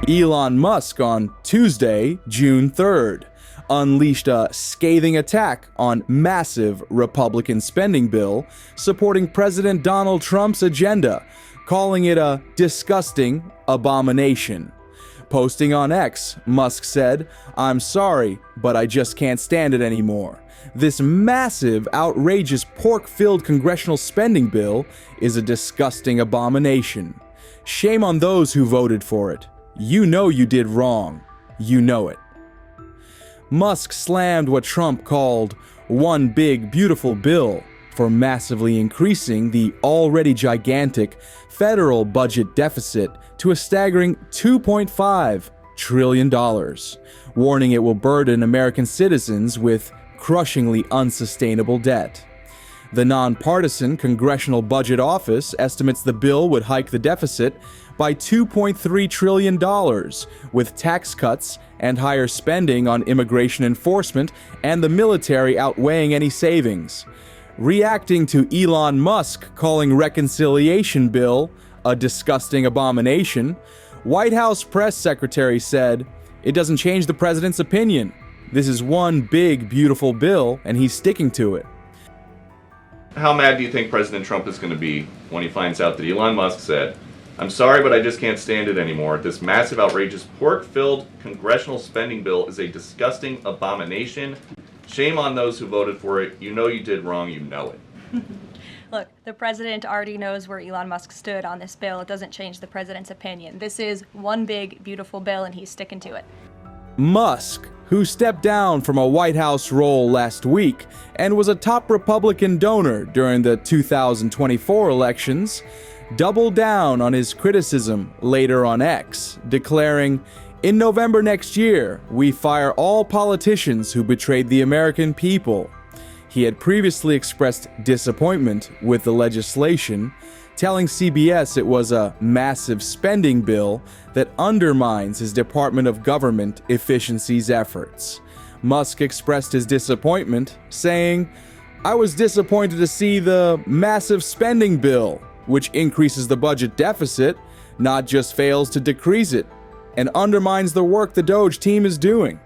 Elon Musk on Tuesday, June 3rd, unleashed a scathing attack on massive Republican spending bill supporting President Donald Trump's agenda, calling it a disgusting abomination. Posting on X, Musk said, "I'm sorry, but I just can't stand it anymore. This massive, outrageous, pork-filled congressional spending bill is a disgusting abomination. Shame on those who voted for it. You know you did wrong. You know it." Musk slammed what Trump called one big, beautiful bill for massively increasing the already gigantic federal budget deficit to a staggering $2.5 trillion, warning it will burden American citizens with crushingly unsustainable debt. The nonpartisan Congressional Budget Office estimates the bill would hike the deficit by $2.3 trillion, with tax cuts and higher spending on immigration enforcement and the military outweighing any savings. Reacting to Elon Musk calling reconciliation bill a disgusting abomination, White House press secretary said, "It doesn't change the president's opinion. This is one big, beautiful bill, and he's sticking to it." How mad do you think President Trump is going to be when he finds out that Elon Musk said, "I'm sorry, but I just can't stand it anymore. This massive, outrageous, pork-filled congressional spending bill is a disgusting abomination. Shame on those who voted for it. You know you did wrong. You know it." Look, the president already knows where Elon Musk stood on this bill. It doesn't change the president's opinion. This is one big, beautiful bill, and he's sticking to it. Musk, who stepped down from a White House role last week and was a top Republican donor during the 2024 elections, doubled down on his criticism later on X, declaring, "In November next year, we fire all politicians who betrayed the American people." He had previously expressed disappointment with the legislation, telling CBS it was a massive spending bill that undermines his Department of Government Efficiency's efforts. Musk expressed his disappointment, saying, "I was disappointed to see the massive spending bill, which increases the budget deficit, not just fails to decrease it, and undermines the work the Doge team is doing.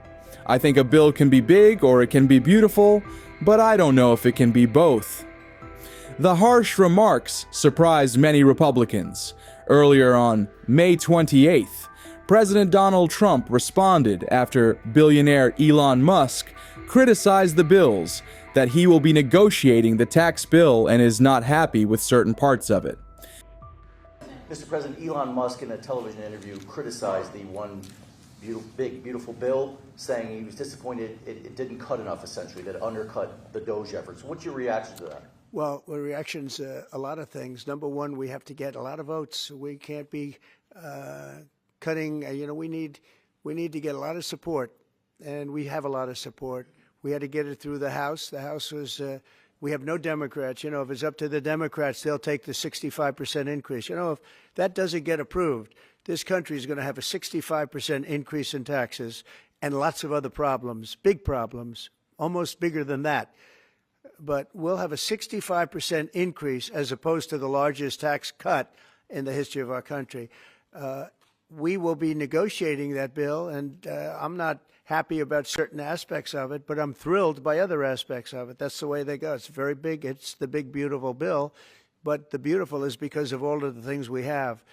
I think a bill can be big or it can be beautiful, but I don't know if it can be both." The harsh remarks surprised many Republicans. Earlier on May 28th, President Donald Trump responded after billionaire Elon Musk criticized the bills, that he will be negotiating the tax bill and is not happy with certain parts of it. Mr. President, Elon Musk in a television interview criticized the one big, beautiful bill, saying he was disappointed it didn't cut enough, essentially, that it undercut the Doge efforts. What's your reaction to that? Well, the reaction's a lot of things. Number one, we have to get a lot of votes. We can't be cutting. We need to get a lot of support, and we have a lot of support. We had to get it through the House. The House was. We have no Democrats. If it's up to the Democrats, they'll take the 65% increase. If that doesn't get approved, this country is going to have a 65% increase in taxes and lots of other problems, big problems, almost bigger than that. But we'll have a 65% increase as opposed to the largest tax cut in the history of our country. We will be negotiating that bill, and I'm not happy about certain aspects of it, but I'm thrilled by other aspects of it. That's the way they go. It's very big. It's the big, beautiful bill, but the beautiful is because of all of the things we have.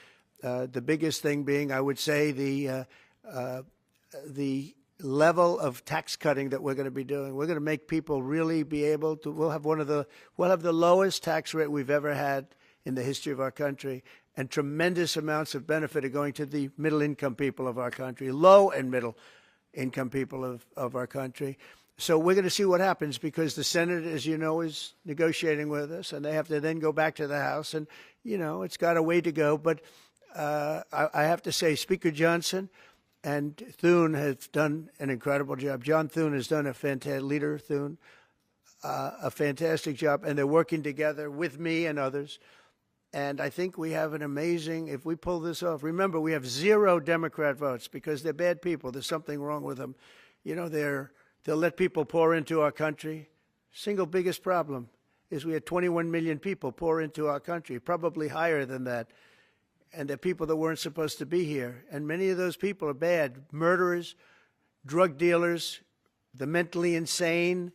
The biggest thing being, I would say, the level of tax cutting that we're going to be doing. We're going to make people really be able to. We'll have the lowest tax rate we've ever had in the history of our country, and tremendous amounts of benefit are going to the middle-income people of our country, low and middle-income people of our country. So we're going to see what happens, because the Senate, as you know, is negotiating with us, and they have to then go back to the House, and it's got a way to go. But I have to say, Speaker Johnson and Thune have done an incredible job. John Thune has done a fantastic job, and they're working together with me and others. And I think we have an amazing, if we pull this off, remember, we have 0 Democrat votes because they're bad people. There's something wrong with them. They'll let people pour into our country. Single biggest problem is we had 21 million people pour into our country, probably higher than that. and they're people that weren't supposed to be here. And many of those people are bad. Murderers, drug dealers, the mentally insane.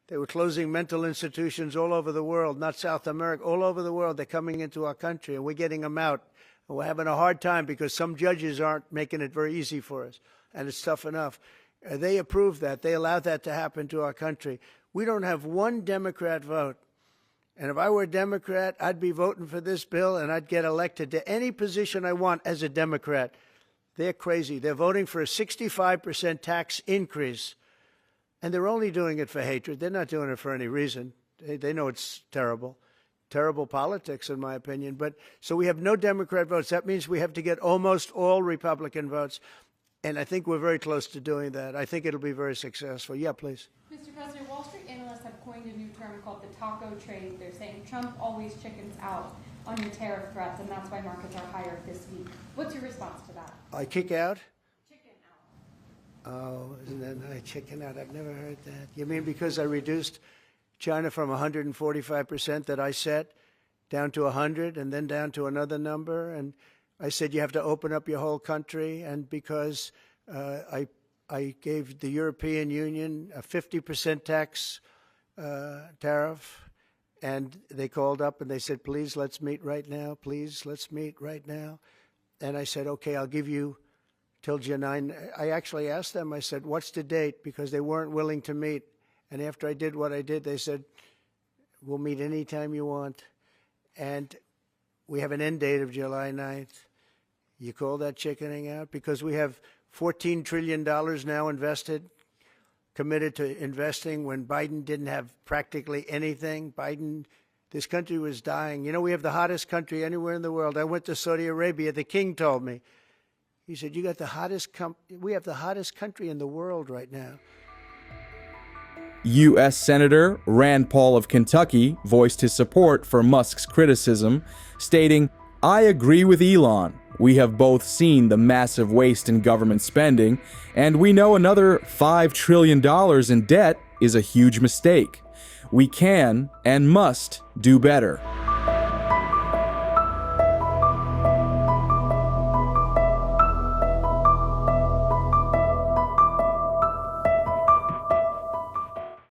They were closing mental institutions all over the world, not South America, all over the world. They're coming into our country, and we're getting them out. And we're having a hard time because some judges aren't making it very easy for us, and it's tough enough. They approved that. They allowed that to happen to our country. We don't have one Democrat vote. And if I were a Democrat, I'd be voting for this bill, and I'd get elected to any position I want as a Democrat. They're crazy. They're voting for a 65% tax increase, and they're only doing it for hatred. They're not doing it for any reason. They know it's terrible. Terrible politics, in my opinion. But so we have no Democrat votes. That means we have to get almost all Republican votes. And I think we're very close to doing that. I think it'll be very successful. Yeah, please. Mr. President, Wall Street analysts have coined a new term called the taco trade. They're saying Trump always chickens out on your tariff threats, and that's why markets are higher this week. What's your response to that? I kick out? Chicken out. Oh, isn't that nice? Chicken out. I've never heard that. You mean because I reduced China from 145% that I set down to 100 and then down to another number? And I said you have to open up your whole country, and because I gave the European Union a 50% tax tariff, and they called up and they said, please, let's meet right now. Please, let's meet right now. And I said, okay, I'll give you till July 9. I actually asked them, I said, what's the date? Because they weren't willing to meet. And after I did what I did, they said, we'll meet anytime you want. And we have an end date of July 9th. You call that chickening out? Because we have $14 trillion now invested, committed to investing when Biden didn't have practically anything. This country was dying. You know, we have the hottest country anywhere in the world. I went to Saudi Arabia. The king told me. He said, you got the hottest we have the hottest country in the world right now. U.S. Senator Rand Paul of Kentucky voiced his support for Musk's criticism, stating, I agree with Elon. We have both seen the massive waste in government spending, and we know another $5 trillion in debt is a huge mistake. We can and must do better.